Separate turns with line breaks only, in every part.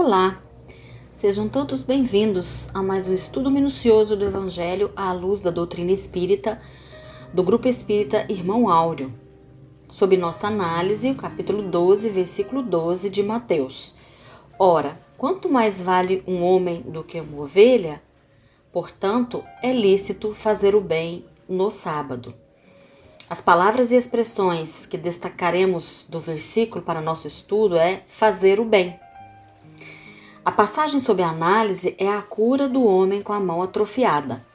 Olá, sejam todos bem-vindos a mais um estudo minucioso do Evangelho à luz da doutrina espírita, do Grupo Espírita Irmão Áureo, sob nossa análise, o capítulo 12, versículo 12 de Mateus. Ora, quanto mais vale um homem do que uma ovelha, portanto, é lícito fazer o bem no sábado. As palavras e expressões que destacaremos do versículo para nosso estudo é fazer o bem. A passagem sob a análise é a cura do homem com a mão atrofiada.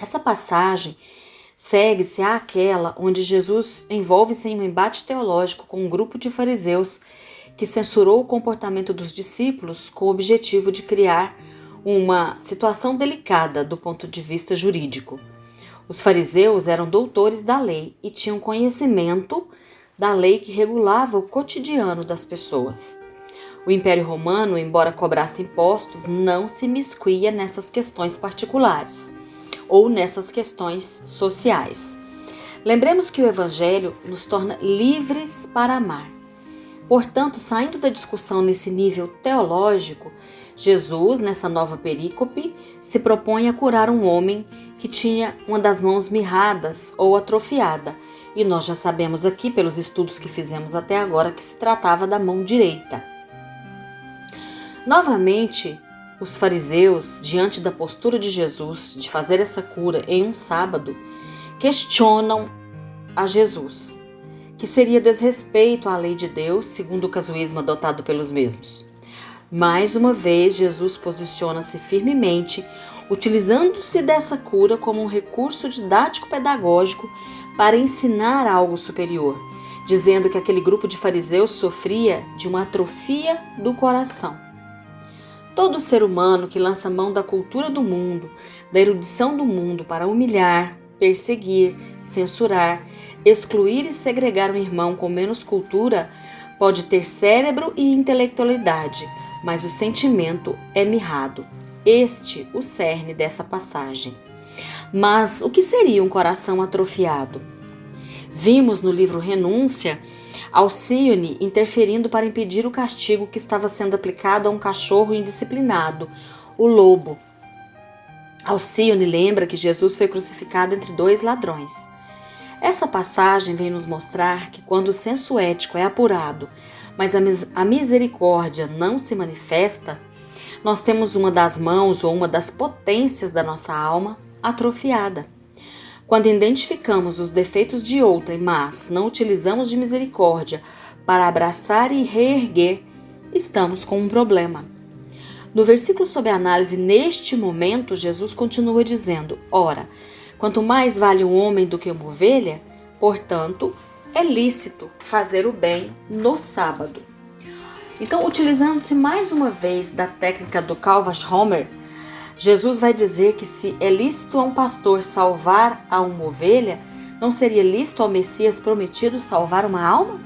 Essa passagem segue-se àquela onde Jesus envolve-se em um embate teológico com um grupo de fariseus que censurou o comportamento dos discípulos com o objetivo de criar uma situação delicada do ponto de vista jurídico. Os fariseus eram doutores da lei e tinham conhecimento da lei que regulava o cotidiano das pessoas. O Império Romano, embora cobrasse impostos, não se miscuía nessas questões particulares ou nessas questões sociais. Lembremos que o Evangelho nos torna livres para amar. Portanto, saindo da discussão nesse nível teológico, Jesus, nessa nova perícope, se propõe a curar um homem que tinha uma das mãos mirradas ou atrofiada, e nós já sabemos aqui, pelos estudos que fizemos até agora, que se tratava da mão direita. Novamente, os fariseus, diante da postura de Jesus de fazer essa cura em um sábado, questionam a Jesus, que seria desrespeito à lei de Deus, segundo o casuísmo adotado pelos mesmos. Mais uma vez, Jesus posiciona-se firmemente, utilizando-se dessa cura como um recurso didático-pedagógico para ensinar algo superior, dizendo que aquele grupo de fariseus sofria de uma atrofia do coração. Todo ser humano que lança mão da cultura do mundo, da erudição do mundo para humilhar, perseguir, censurar, excluir e segregar um irmão com menos cultura, pode ter cérebro e intelectualidade, mas o sentimento é mirrado. Este o cerne dessa passagem. Mas o que seria um coração atrofiado? Vimos no livro Renúncia Alcione interferindo para impedir o castigo que estava sendo aplicado a um cachorro indisciplinado, o lobo. Alcione lembra que Jesus foi crucificado entre dois ladrões. Essa passagem vem nos mostrar que quando o senso ético é apurado, mas a misericórdia não se manifesta, nós temos uma das mãos ou uma das potências da nossa alma atrofiada. Quando identificamos os defeitos de outrem, mas não utilizamos de misericórdia para abraçar e reerguer, estamos com um problema. No versículo sob análise, neste momento, Jesus continua dizendo: ora, quanto mais vale um homem do que uma ovelha, portanto, é lícito fazer o bem no sábado. Então, utilizando-se mais uma vez da técnica do Calvas-Homer, Jesus vai dizer que se é lícito a um pastor salvar a uma ovelha, não seria lícito ao Messias prometido salvar uma alma?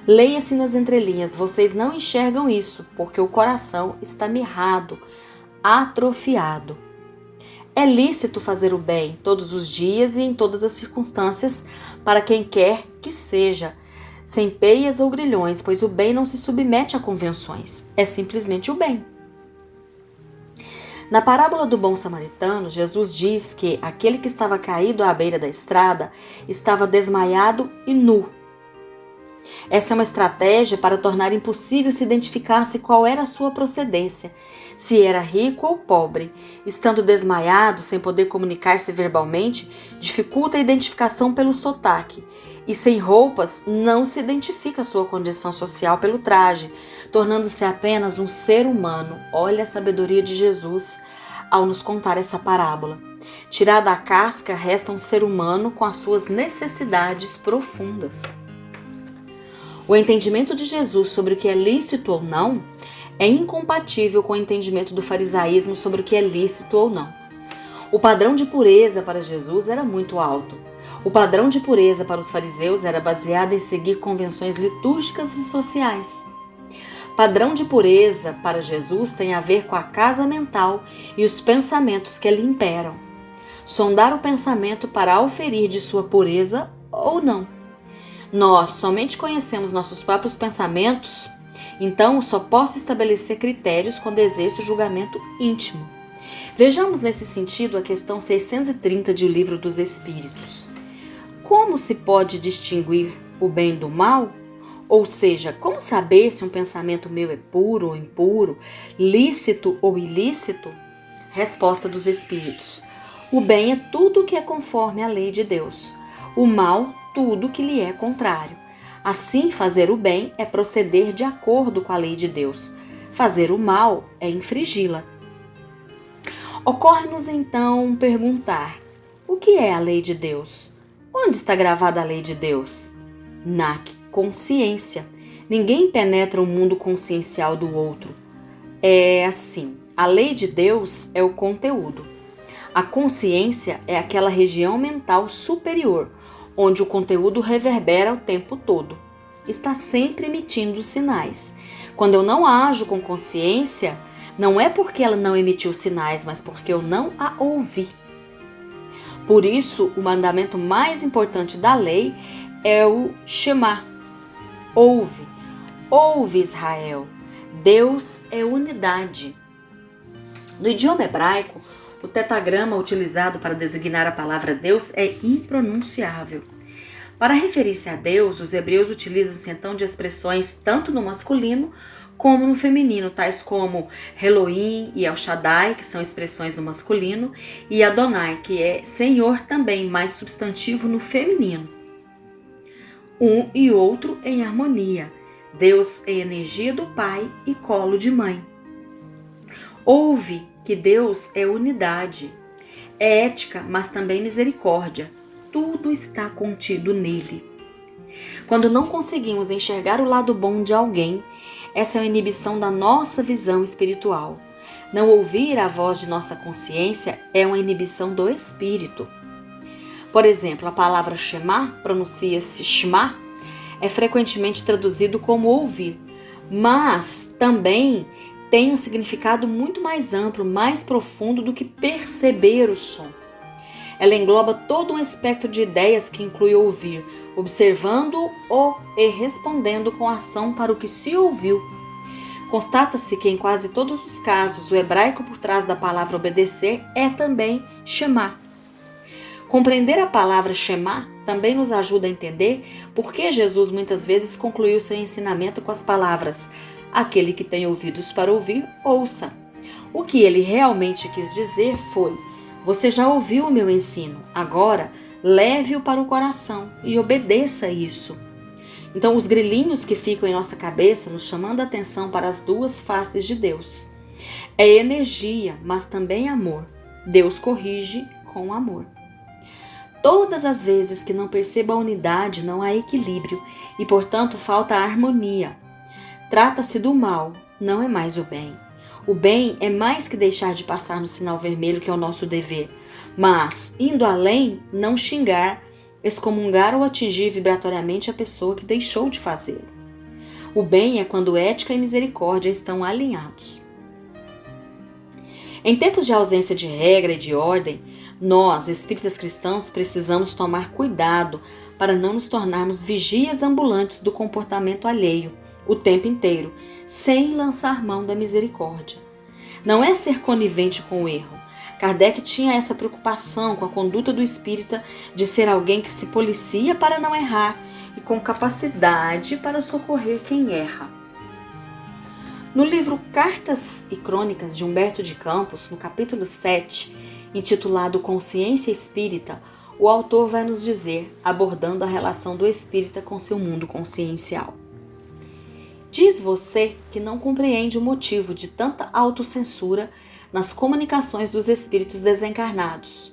Leia-se nas entrelinhas, vocês não enxergam isso, porque o coração está mirrado, atrofiado. É lícito fazer o bem todos os dias e em todas as circunstâncias para quem quer que seja, sem peias ou grilhões, pois o bem não se submete a convenções, é simplesmente o bem. Na parábola do bom samaritano, Jesus diz que aquele que estava caído à beira da estrada estava desmaiado e nu. Essa é uma estratégia para tornar impossível se identificar-se qual era a sua procedência, se era rico ou pobre. Estando desmaiado, sem poder comunicar-se verbalmente, dificulta a identificação pelo sotaque. E sem roupas, não se identifica a sua condição social pelo traje, tornando-se apenas um ser humano. Olha a sabedoria de Jesus ao nos contar essa parábola. Tirada a casca, resta um ser humano com as suas necessidades profundas. O entendimento de Jesus sobre o que é lícito ou não é incompatível com o entendimento do farisaísmo sobre o que é lícito ou não. O padrão de pureza para Jesus era muito alto. O padrão de pureza para os fariseus era baseado em seguir convenções litúrgicas e sociais. Padrão de pureza para Jesus tem a ver com a casa mental e os pensamentos que lhe imperam. Sondar o pensamento para auferir de sua pureza ou não. Nós somente conhecemos nossos próprios pensamentos Então, só posso estabelecer critérios quando exerço julgamento íntimo. Vejamos nesse sentido a questão 630 de O Livro dos Espíritos. Como se pode distinguir o bem do mal? Ou seja, como saber se um pensamento meu é puro ou impuro, lícito ou ilícito? Resposta dos Espíritos. O bem é tudo que é conforme à lei de Deus. O mal, tudo que lhe é contrário. Assim, fazer o bem é proceder de acordo com a lei de Deus. Fazer o mal é infringi-la. Ocorre-nos então perguntar: o que é a lei de Deus? Onde está gravada a lei de Deus? Na consciência. Ninguém penetra o mundo consciencial do outro. É assim, a lei de Deus é o conteúdo. A consciência é aquela região mental superior, onde o conteúdo reverbera o tempo todo. Está sempre emitindo sinais. Quando eu não ajo com consciência, não é porque ela não emitiu sinais, mas porque eu não a ouvi. Por isso, o mandamento mais importante da lei é o Shema. Ouve, ouve Israel, Deus é unidade. No idioma hebraico, o tetagrama utilizado para designar a palavra Deus é impronunciável. Para referir-se a Deus, os hebreus utilizam-se então de expressões tanto no masculino como no feminino, tais como Elohim e El Shaddai, que são expressões no masculino, e Adonai, que é Senhor também, mais substantivo no feminino. Um e outro em harmonia. Deus é energia do pai e colo de mãe. Ouve que Deus é unidade. É ética, mas também misericórdia. Tudo está contido nele. Quando não conseguimos enxergar o lado bom de alguém, essa é uma inibição da nossa visão espiritual. Não ouvir a voz de nossa consciência é uma inibição do espírito. Por exemplo, a palavra Shema, pronuncia-se Shema, é frequentemente traduzido como ouvir, mas também tem um significado muito mais amplo, mais profundo do que perceber o som. Ela engloba todo um espectro de ideias que inclui ouvir, observando-o e respondendo com ação para o que se ouviu. Constata-se que em quase todos os casos o hebraico por trás da palavra obedecer é também Shema. Compreender a palavra Shema também nos ajuda a entender por que Jesus muitas vezes concluiu seu ensinamento com as palavras: aquele que tem ouvidos para ouvir, ouça. O que ele realmente quis dizer foi: você já ouviu o meu ensino, agora leve-o para o coração e obedeça isso. Então, os grilinhos que ficam em nossa cabeça nos chamando a atenção para as duas faces de Deus. É energia, mas também amor. Deus corrige com amor. Todas as vezes que não percebo a unidade, não há equilíbrio e, portanto, falta a harmonia. Trata-se do mal, não é mais o bem. O bem é mais que deixar de passar no sinal vermelho, que é o nosso dever, mas, indo além, não xingar, excomungar ou atingir vibratoriamente a pessoa que deixou de fazê-lo. O bem é quando ética e misericórdia estão alinhados. Em tempos de ausência de regra e de ordem, nós, espíritas cristãos, precisamos tomar cuidado para não nos tornarmos vigias ambulantes do comportamento alheio o tempo inteiro, sem lançar mão da misericórdia. Não é ser conivente com o erro. Kardec tinha essa preocupação com a conduta do espírita de ser alguém que se policia para não errar e com capacidade para socorrer quem erra. No livro Cartas e Crônicas de Humberto de Campos, no capítulo 7, intitulado Consciência Espírita, o autor vai nos dizer, abordando a relação do espírita com seu mundo consciencial. Diz você que não compreende o motivo de tanta autocensura nas comunicações dos espíritos desencarnados.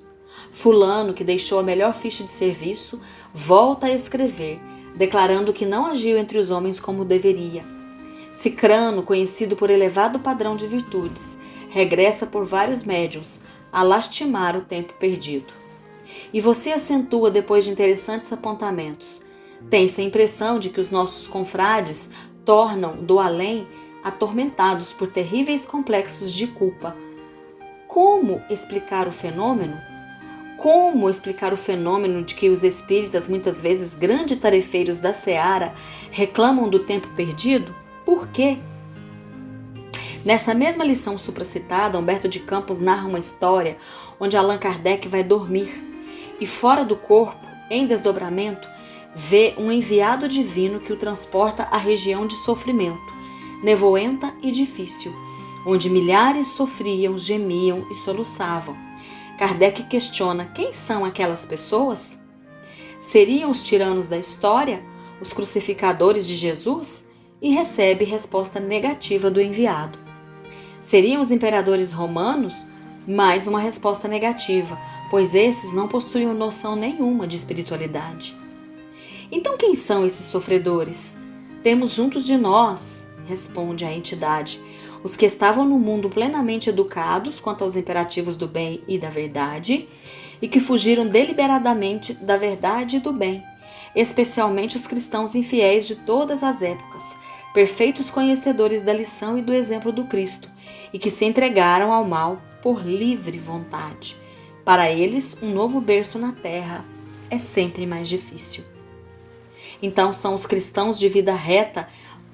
Fulano, que deixou a melhor ficha de serviço, volta a escrever, declarando que não agiu entre os homens como deveria. Cicrano, conhecido por elevado padrão de virtudes, regressa por vários médiuns a lastimar o tempo perdido. E você acentua depois de interessantes apontamentos. Tem-se a impressão de que os nossos confrades tornam do além atormentados por terríveis complexos de culpa. Como explicar o fenômeno? Como explicar o fenômeno de que os espíritas, muitas vezes grandes tarefeiros da seara, reclamam do tempo perdido? por quê? Nessa mesma lição supracitada, Humberto de Campos narra uma história onde Allan Kardec vai dormir e fora do corpo, em desdobramento, vê um enviado divino que o transporta à região de sofrimento, nevoenta e difícil, onde milhares sofriam, gemiam e soluçavam. Kardec questiona quem são aquelas pessoas? Seriam os tiranos da história, os crucificadores de Jesus? E recebe resposta negativa do enviado. Seriam os imperadores romanos? Mais uma resposta negativa, pois esses não possuíam noção nenhuma de espiritualidade. Então quem são esses sofredores? Temos juntos de nós, responde a entidade, os que estavam no mundo plenamente educados quanto aos imperativos do bem e da verdade, e que fugiram deliberadamente da verdade e do bem, especialmente os cristãos infiéis de todas as épocas, perfeitos conhecedores da lição e do exemplo do Cristo, e que se entregaram ao mal por livre vontade. Para eles, um novo berço na terra é sempre mais difícil. Então são os cristãos de vida reta,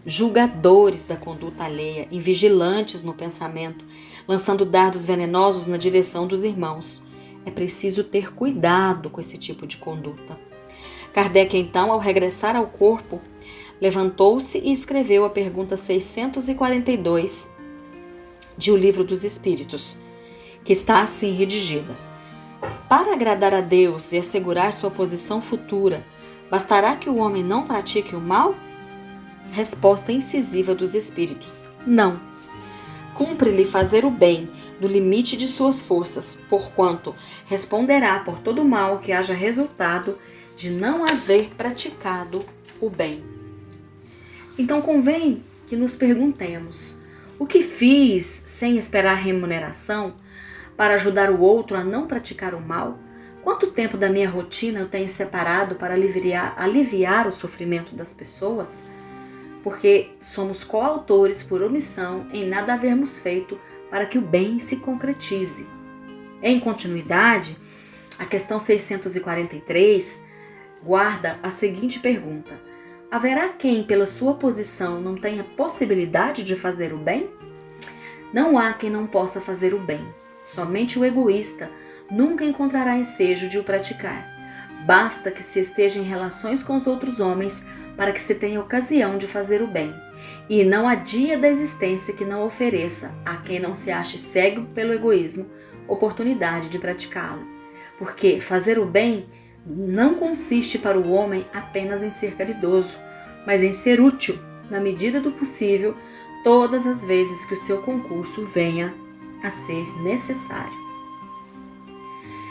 julgadores da conduta alheia, invigilantes no pensamento, lançando dardos venenosos na direção dos irmãos. É preciso ter cuidado com esse tipo de conduta. Kardec, então, ao regressar ao corpo, levantou-se e escreveu a pergunta 642 de O Livro dos Espíritos, que está assim redigida. Para agradar a Deus e assegurar sua posição futura, bastará que o homem não pratique o mal? Resposta incisiva dos Espíritos: não. Cumpre-lhe fazer o bem no limite de suas forças, porquanto responderá por todo o mal que haja resultado de não haver praticado o bem. Então convém que nos perguntemos: o que fiz sem esperar remuneração para ajudar o outro a não praticar o mal? Quanto tempo da minha rotina eu tenho separado para aliviar o sofrimento das pessoas? Porque somos coautores por omissão em nada havermos feito para que o bem se concretize. Em continuidade, a questão 643 guarda a seguinte pergunta: haverá quem, pela sua posição, não tenha possibilidade de fazer o bem? Não há quem não possa fazer o bem. Somente o egoísta nunca encontrará ensejo de o praticar. Basta que se esteja em relações com os outros homens para que se tenha ocasião de fazer o bem. E não há dia da existência que não ofereça, a quem não se ache cego pelo egoísmo, oportunidade de praticá-lo. Porque fazer o bem não consiste para o homem apenas em ser caridoso, mas em ser útil, na medida do possível, todas as vezes que o seu concurso venha a ser necessário.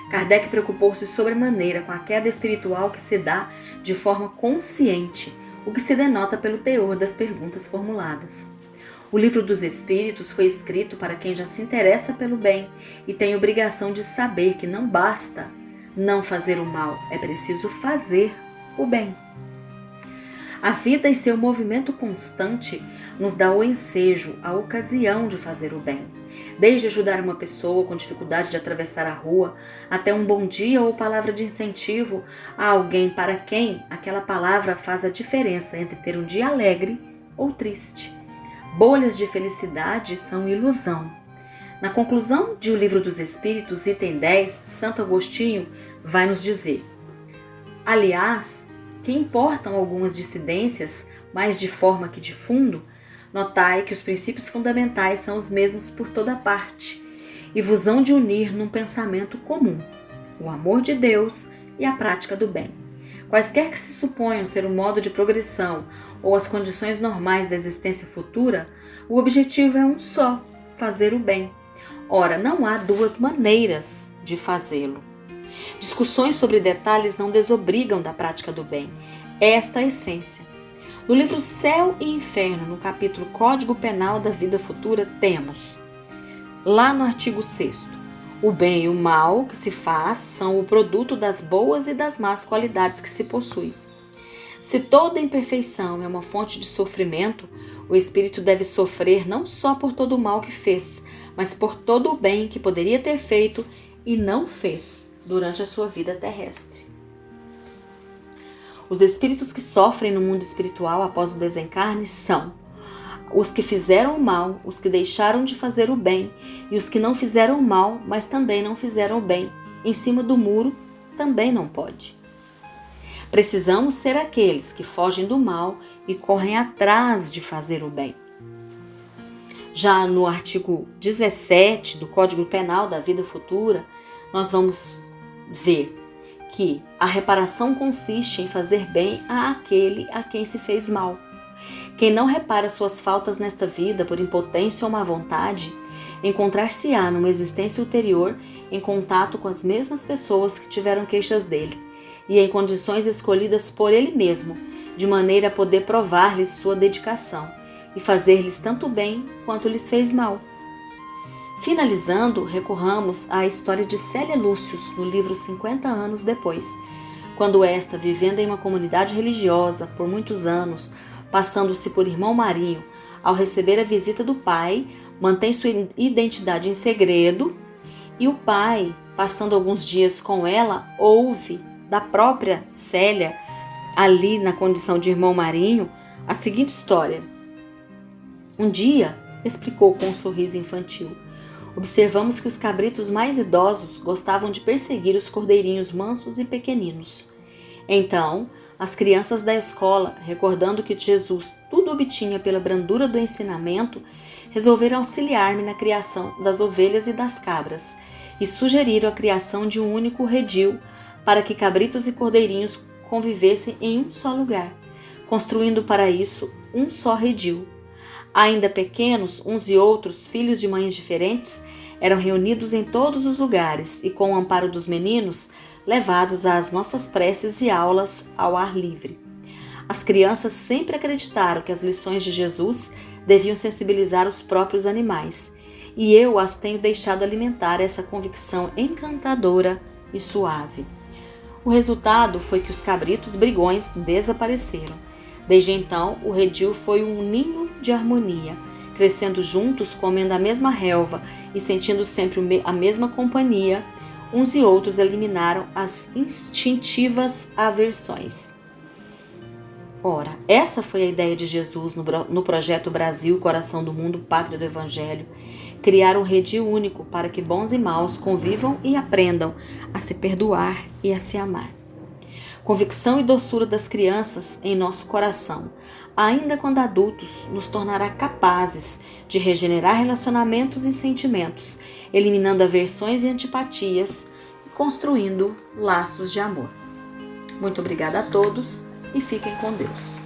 Kardec preocupou-se sobremaneira com a queda espiritual que se dá de forma consciente, o que se denota pelo teor das perguntas formuladas. O Livro dos Espíritos foi escrito para quem já se interessa pelo bem e tem obrigação de saber que não basta não fazer o mal, é preciso fazer o bem. A vida e seu movimento constante nos dá o ensejo, a ocasião de fazer o bem. Desde ajudar uma pessoa com dificuldade de atravessar a rua, até um bom dia ou palavra de incentivo a alguém para quem aquela palavra faz a diferença entre ter um dia alegre ou triste. Bolhas de felicidade são ilusão. Na conclusão de O Livro dos Espíritos, item 10, Santo Agostinho vai nos dizer: aliás, que importam algumas dissidências, mais de forma que de fundo, notai que os princípios fundamentais são os mesmos por toda parte e vos hão de unir num pensamento comum, o amor de Deus e a prática do bem. Quaisquer que se suponham ser o modo de progressão ou as condições normais da existência futura, o objetivo é um só: fazer o bem. Ora, não há duas maneiras de fazê-lo. Discussões sobre detalhes não desobrigam da prática do bem. Esta é a essência. No livro Céu e Inferno, no capítulo Código Penal da Vida Futura, temos, lá no artigo 6º, o bem e o mal que se faz são o produto das boas e das más qualidades que se possui. Se toda imperfeição é uma fonte de sofrimento, o espírito deve sofrer não só por todo o mal que fez, mas por todo o bem que poderia ter feito e não fez durante a sua vida terrestre. Os espíritos que sofrem no mundo espiritual após o desencarne são os que fizeram o mal, os que deixaram de fazer o bem, e os que não fizeram o mal, mas também não fizeram o bem, em cima do muro, também não pode. Precisamos ser aqueles que fogem do mal e correm atrás de fazer o bem. Já no artigo 17 do Código Penal da Vida Futura, nós vamos ver que a reparação consiste em fazer bem àquele a quem se fez mal. Quem não repara suas faltas nesta vida por impotência ou má vontade, encontrar-se-á numa existência ulterior em contato com as mesmas pessoas que tiveram queixas dele, e em condições escolhidas por ele mesmo, de maneira a poder provar-lhes sua dedicação e fazer-lhes tanto bem quanto lhes fez mal. Finalizando, recorramos à história de Célia Lúcius no livro 50 anos depois, quando esta, vivendo em uma comunidade religiosa por muitos anos, passando-se por irmão Marinho, ao receber a visita do pai, mantém sua identidade em segredo, e o pai, passando alguns dias com ela, ouve da própria Célia, ali na condição de irmão Marinho, a seguinte história. Um dia, explicou com um sorriso infantil, observamos que os cabritos mais idosos gostavam de perseguir os cordeirinhos mansos e pequeninos. Então, as crianças da escola, recordando que Jesus tudo obtinha pela brandura do ensinamento, resolveram auxiliar-me na criação das ovelhas e das cabras e sugeriram a criação de um único redil para que cabritos e cordeirinhos convivessem em um só lugar, construindo para isso um só redil. Ainda pequenos, uns e outros, filhos de mães diferentes, eram reunidos em todos os lugares e, com o amparo dos meninos, levados às nossas preces e aulas ao ar livre. As crianças sempre acreditaram que as lições de Jesus deviam sensibilizar os próprios animais, e eu as tenho deixado alimentar essa convicção encantadora e suave. O resultado foi que os cabritos brigões desapareceram. Desde então, o redil foi um ninho de harmonia, crescendo juntos, comendo a mesma relva e sentindo sempre a mesma companhia. Uns e outros eliminaram as instintivas aversões. Ora, essa foi a ideia de Jesus no projeto Brasil, Coração do Mundo, Pátria do Evangelho. Criar um redil único para que bons e maus convivam e aprendam a se perdoar e a se amar. Convicção e doçura das crianças em nosso coração, ainda quando adultos, nos tornará capazes de regenerar relacionamentos e sentimentos, eliminando aversões e antipatias e construindo laços de amor. Muito obrigada a todos e fiquem com Deus.